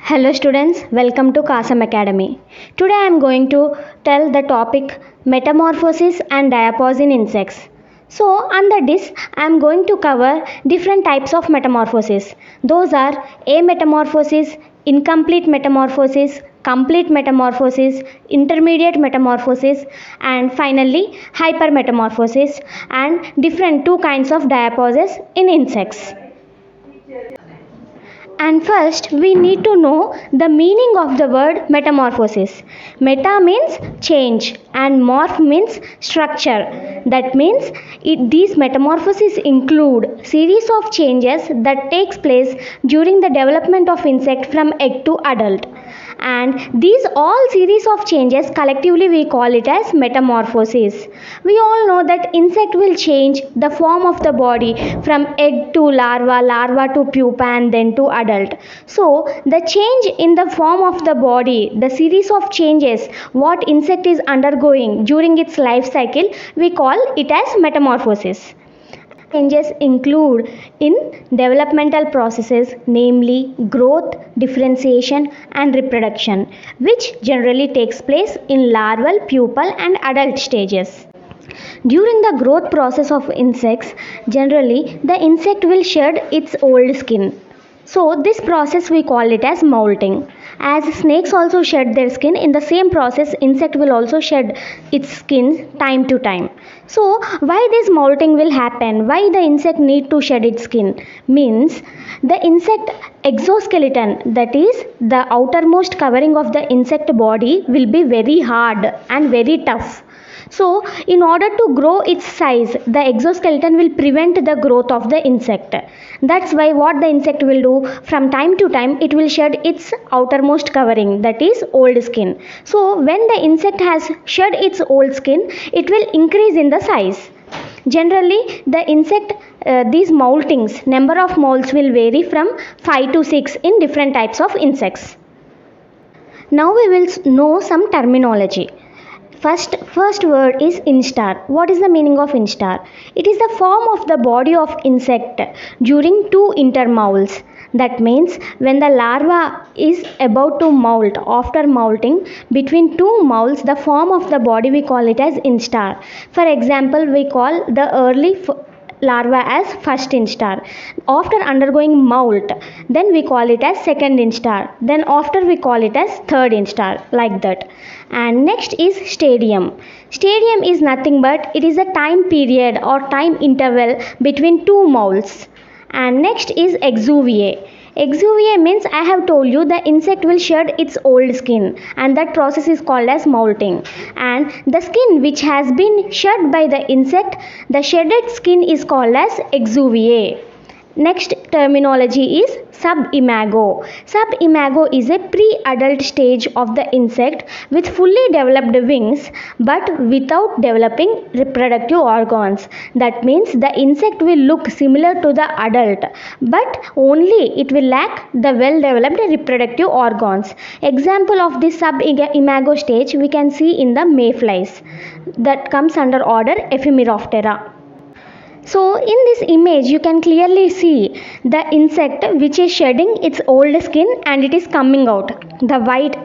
Hello students, welcome to Kasam Academy. Today I am going to tell the topic metamorphosis and diapause in insects. So under this I am going to cover different types of metamorphosis. Those are ametamorphosis, incomplete metamorphosis, complete metamorphosis, intermediate metamorphosis, and finally hypermetamorphosis, and different two kinds of diapauses in insects. And first, we need to know the meaning of the word metamorphosis. Meta means change and morph means structure. That means these metamorphoses include series of changes that takes place during the development of insect from egg to adult. And these all series of changes collectively we call it as metamorphosis. We all know that insect will change the form of the body from egg to larva, larva to pupa, and then to adult. So the change in the form of the body, the series of changes what insect is undergoing during its life cycle, we call it as metamorphosis. Changes include in developmental processes, namely growth, differentiation, and reproduction, which generally takes place in larval, pupal, and adult stages. During the growth process of insects, generally the insect will shed its old skin. So this process we call it as molting. As snakes also shed their skin, in the same process insect will also shed its skin time to time. So why this molting will happen? Why the insect need to shed its skin? Means the insect exoskeleton, that is the outermost covering of the insect body, will be very hard and very tough. So in order to grow its size, the exoskeleton will prevent the growth of the insect. That's why what the insect will do, from time to time it will shed its outermost covering, that is old skin. So when the insect has shed its old skin, it will increase in the size. Generally the insect these moltings, number of molts will vary from 5 to 6 in different types of insects. Now we will know some terminology. First word is instar. What is the meaning of instar? It is the form of the body of insect during two intermoules. That means when the larva is about to molt, after molting, between two moules, the form of the body we call it as instar. For example, we call the early larva as first instar. After undergoing molt, then we call it as second instar. Then after we call it as third instar, like that. And next is stadium. Stadium is nothing but it is a time period or time interval between two molts. And next is exuvia. Exuvia means, I have told you, the insect will shed its old skin, and that process is called as molting. And the skin which has been shed by the insect, the shedded skin is called as exuvia. Next terminology is subimago. Subimago is a pre-adult stage of the insect with fully developed wings but without developing reproductive organs. That means the insect will look similar to the adult but only it will lack the well-developed reproductive organs. Example of this subimago stage we can see in the mayflies, that comes under order Ephemeroptera. So in this image you can clearly see the insect which is shedding its old skin and it is coming out. The white,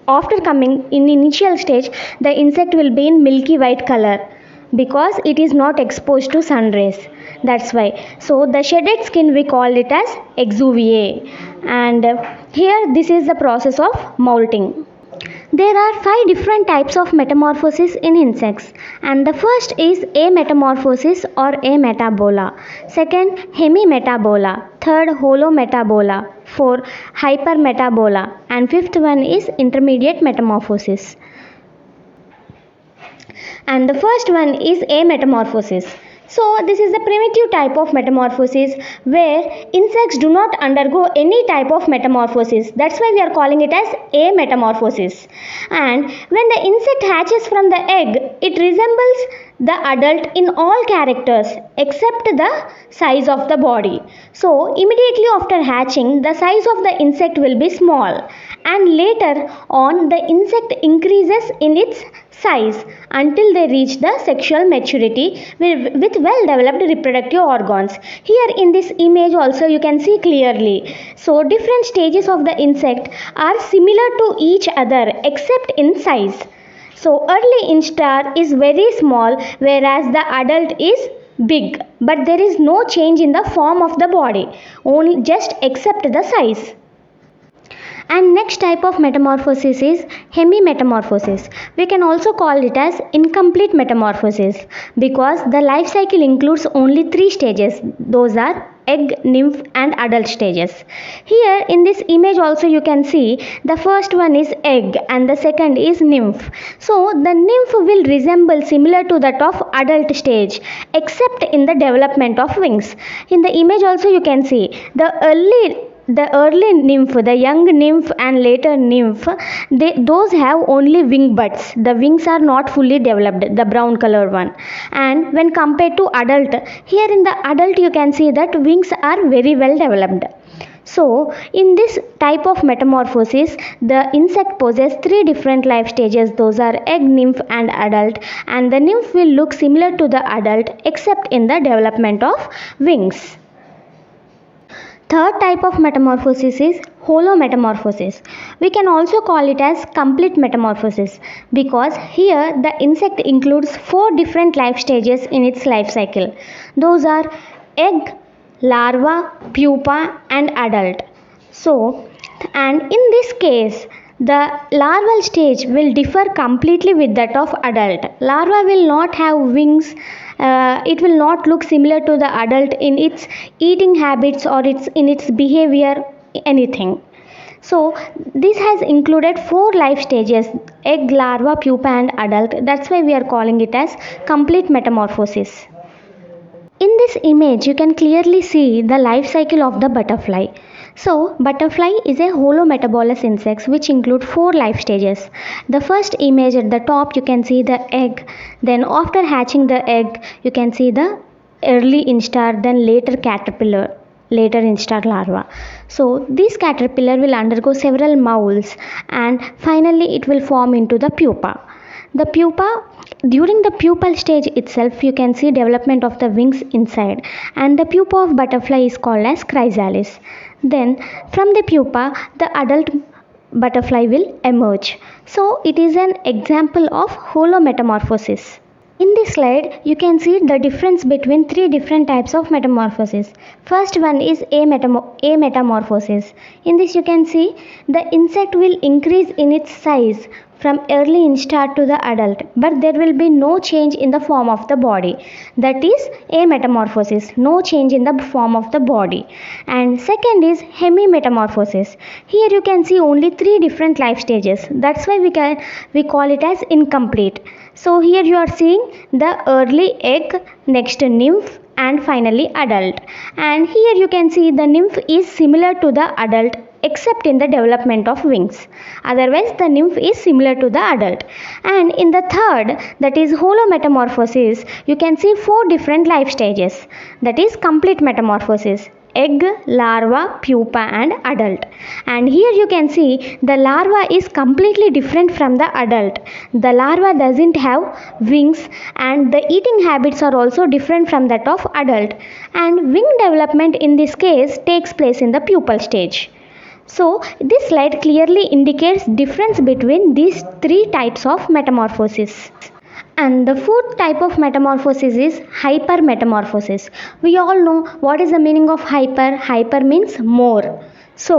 after coming in initial stage, the insect will be in milky white color because it is not exposed to sun rays. That's why. So the shedded skin we call it as exuvia. And here this is the process of molting. There are 5 different types of metamorphosis in insects, and the first is ametamorphosis or ametabola, second hemimetabola, third holometabola, fourth hypermetabola, and fifth one is intermediate metamorphosis. And the first one is ametamorphosis. So this is the primitive type of metamorphosis where insects do not undergo any type of metamorphosis. That's why we are calling it as ametamorphosis. And when the insect hatches from the egg, it resembles the adult in all characters except the size of the body. So immediately after hatching, the size of the insect will be small, and later on the insect increases in its size until they reach the sexual maturity with well developed reproductive organs. Here in this image also you can see clearly. So different stages of the insect are similar to each other except in size. So early instar is very small whereas the adult is big, but there is no change in the form of the body, only just except the size. And next type of metamorphosis is hemimetamorphosis. We can also call it as incomplete metamorphosis because the life cycle includes only 3 stages. Those are egg, nymph and adult stages. Here in this image also you can see the first one is egg and the second is nymph. So the nymph will resemble similar to that of adult stage except in the development of wings. In the image also you can see the early nymph, the young nymph and later nymph, those have only wing buds. The wings are not fully developed, the brown color one. And when compared to adult, here in the adult you can see that wings are very well developed. So, in this type of metamorphosis, the insect possesses 3 different life stages. Those are egg, nymph and adult. And the nymph will look similar to the adult except in the development of wings. Third type of metamorphosis is holometamorphosis. We can also call it as complete metamorphosis because here the insect includes 4 different life stages in its life cycle. Those are egg, larva, pupa and adult. So, and in this case the larval stage will differ completely with that of adult. Larva will not have wings. It will not look similar to the adult in its eating habits or in its behavior, anything. So this has included 4 life stages: egg, larva, pupa and adult. That's why we are calling it as complete metamorphosis. In this image you can clearly see the life cycle of the butterfly. So, butterfly is a holometabolous insect which include 4 life stages. The first image at the top you can see the egg, then after hatching the egg you can see the early instar, then later caterpillar, later instar larva. So, this caterpillar will undergo several molds and finally it will form into the pupa. The pupa, during the pupal stage itself you can see development of the wings inside, and the pupa of butterfly is called as chrysalis. Then from the pupa the adult butterfly will emerge. So it is an example of holometamorphosis. In this slide you can see the difference between 3 different types of metamorphosis. First one is ametamorphosis. In this you can see the insect will increase in its size from early instar to the adult, but there will be no change in the form of the body. That is ametamorphosis, no change in the form of the body. And second is hemimetamorphosis. Here you can see only 3 different life stages. That's why we call it as incomplete. So here you are seeing the early egg, next nymph and finally adult. And here you can see the nymph is similar to the adult except in the development of wings. Otherwise the nymph is similar to the adult. And in the third, that is holometamorphosis, you can see 4 different life stages. That is complete metamorphosis: egg, larva, pupa and adult. And here you can see the larva is completely different from the adult. The larva doesn't have wings and the eating habits are also different from that of adult, and wing development in this case takes place in the pupal stage. So this slide clearly indicates difference between these 3 types of metamorphosis. And the fourth type of metamorphosis is hypermetamorphosis. We all know what is the meaning of hyper. Hyper means more. So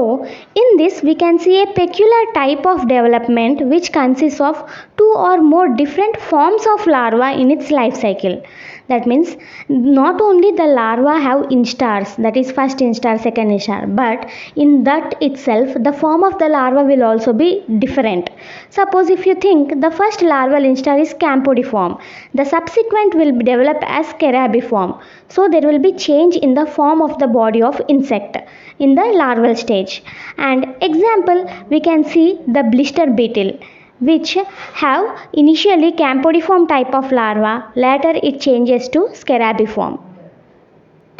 in this we can see a peculiar type of development which consists of 2 or more different forms of larva in its life cycle. That means not only the larva have instars, that is first instar, second instar, but in that itself the form of the larva will also be different. Suppose if you think the first larval instar is campodiform, the subsequent will be developed as carabiform. So there will be change in the form of the body of insect in the larval stage. And example, we can see the blister beetle, which have initially campodiform type of larva, later it changes to scarabiform.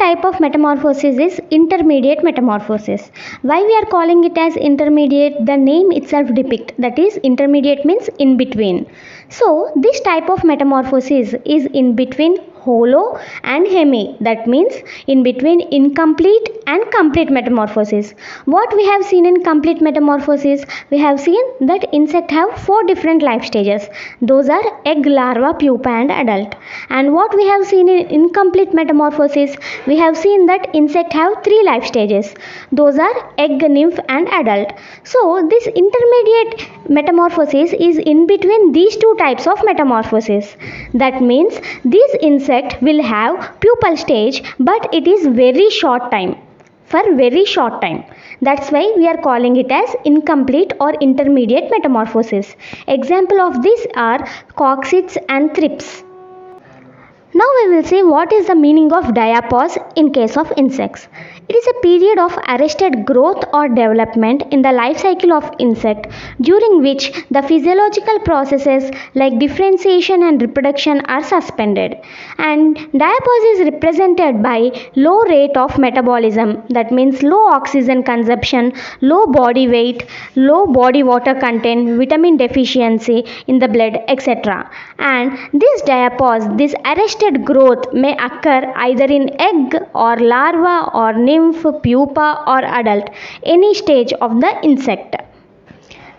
type of metamorphosis is intermediate metamorphosis. Why we are calling it as intermediate? The name itself depicts, that is, intermediate means in between. So this type of metamorphosis is in between hollow and hemi, that means in between incomplete and complete metamorphosis. What we have seen in complete metamorphosis? We have seen that insect have 4 different life stages. Those are egg, larva, pupa and adult. And what we have seen in incomplete metamorphosis? We have seen that insect have 3 life stages. Those are egg, nymph and adult. So this intermediate metamorphosis is in between these 2 types of metamorphosis. That means these insects will have pupal stage, but it is very short time, for very short time. That's why we are calling it as incomplete or intermediate metamorphosis. Example of this are coccids and thrips. Now we will see what is the meaning of diapause in case of insects. It is a period of arrested growth or development in the life cycle of insect, during which the physiological processes like differentiation and reproduction are suspended. And diapause is represented by low rate of metabolism, that means low oxygen consumption, low body weight, low body water content, vitamin deficiency in the blood, etc. And this diapause, this arrested growth may occur either in egg or larva or nymph, pupa or adult, any stage of the insect.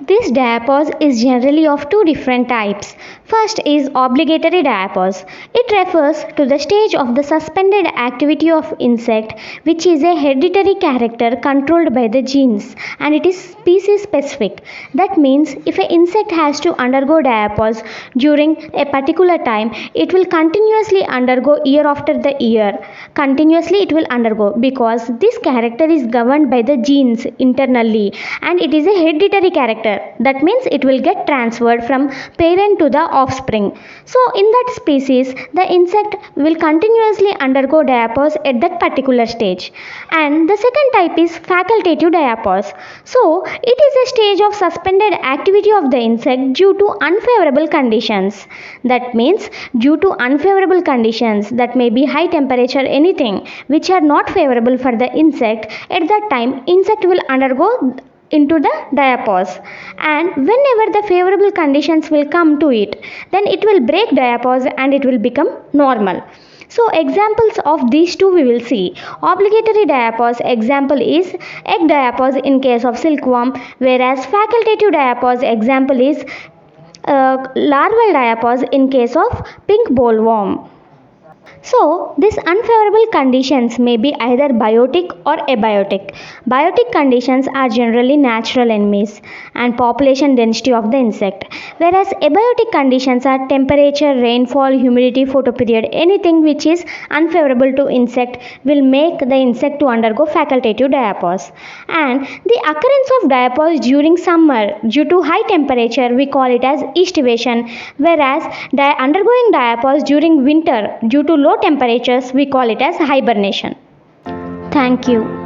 This diapause is generally of 2 different types. First is obligatory diapause. It refers to the stage of the suspended activity of insect, which is a hereditary character controlled by the genes, and it is species specific. That means if an insect has to undergo diapause during a particular time, it will continuously undergo year after the year. Continuously it will undergo, because this character is governed by the genes internally, and it is a hereditary character. That means it will get transferred from parent to the offspring. So in that species, the insect will continuously undergo diapause at that particular stage. And the second type is facultative diapause. So it is a stage of suspended activity of the insect due to unfavorable conditions. That means due to unfavorable conditions, that may be high temperature, anything which are not favorable for the insect, at that time insect will undergo into the diapause, and whenever the favorable conditions will come to it, then it will break diapause and it will become normal. So examples of these 2 we will see. Obligatory diapause example is egg diapause in case of silkworm, whereas facultative diapause example is larval diapause in case of pink bollworm. So, these unfavorable conditions may be either biotic or abiotic. Biotic conditions are generally natural enemies and population density of the insect, whereas abiotic conditions are temperature, rainfall, humidity, photoperiod. Anything which is unfavorable to insect will make the insect to undergo facultative diapause. And the occurrence of diapause during summer due to high temperature, we call it as estivation, whereas undergoing diapause during winter due to low temperatures, we call it as hibernation. Thank you.